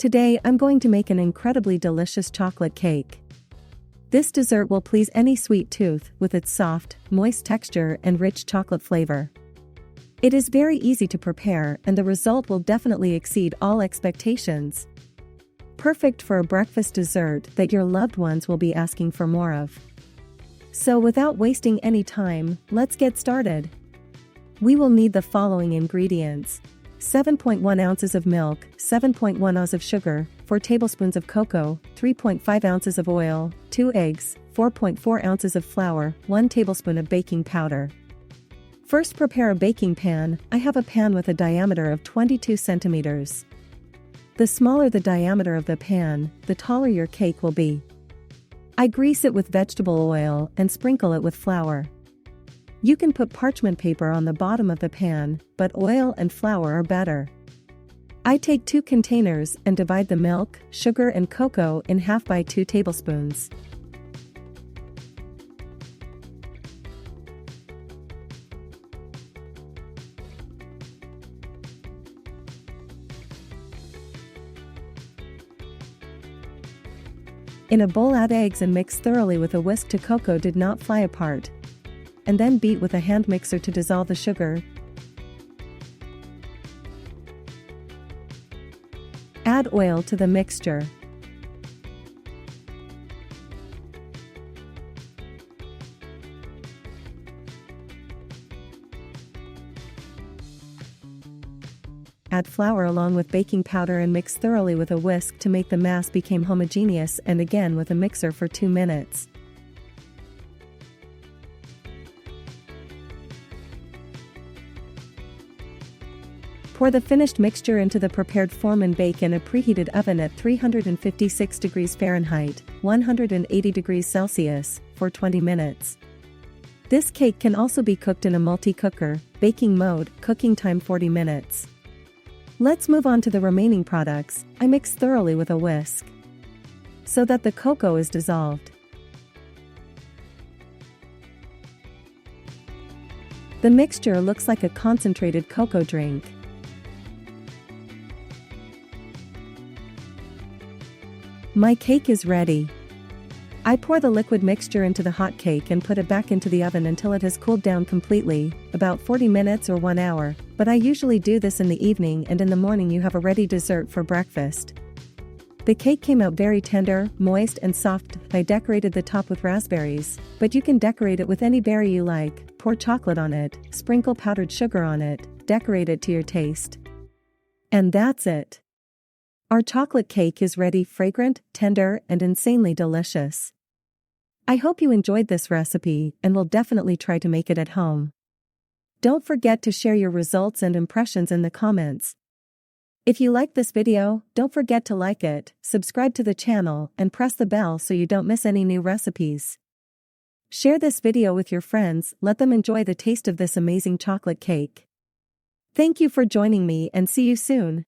Today I'm going to make an incredibly delicious chocolate cake. This dessert will please any sweet tooth with its soft, moist texture and rich chocolate flavor. It is very easy to prepare and the result will definitely exceed all expectations. Perfect for a breakfast dessert that your loved ones will be asking for more of. So without wasting any time, let's get started. We will need the following ingredients: 7.1 ounces of milk, 7.1 oz of sugar, 4 tablespoons of cocoa, 3.5 ounces of oil, 2 eggs, 4.4 ounces of flour, 1 tablespoon of baking powder. First, prepare a baking pan. I have a pan with a diameter of 22 centimeters. The smaller the diameter of the pan, the taller your cake will be. I grease it with vegetable oil and sprinkle it with flour. You can put parchment paper on the bottom of the pan, but oil and flour are better. I take 2 containers and divide the milk, sugar and cocoa in half by 2 tablespoons. In a bowl, add eggs and mix thoroughly with a whisk till cocoa did not fly apart. And then beat with a hand mixer to dissolve the sugar. Add oil to the mixture. Add flour along with baking powder and mix thoroughly with a whisk to make the mass become homogeneous, and again with a mixer for 2 minutes. Pour the finished mixture into the prepared form and bake in a preheated oven at 356 degrees Fahrenheit, 180 degrees Celsius, for 20 minutes. This cake can also be cooked in a multi-cooker, baking mode, cooking time 40 minutes. Let's move on to the remaining products. I mix thoroughly with a whisk so that the cocoa is dissolved. The mixture looks like a concentrated cocoa drink. My cake is ready. I pour the liquid mixture into the hot cake and put it back into the oven until it has cooled down completely, about 40 minutes or 1 hour, but I usually do this in the evening, and in the morning you have a ready dessert for breakfast. The cake came out very tender, moist and soft. I decorated the top with raspberries, but you can decorate it with any berry you like. Pour chocolate on it, sprinkle powdered sugar on it, decorate it to your taste. And that's it. Our chocolate cake is ready, fragrant, tender, and insanely delicious. I hope you enjoyed this recipe and will definitely try to make it at home. Don't forget to share your results and impressions in the comments. If you liked this video, don't forget to like it, subscribe to the channel, and press the bell so you don't miss any new recipes. Share this video with your friends, let them enjoy the taste of this amazing chocolate cake. Thank you for joining me and see you soon.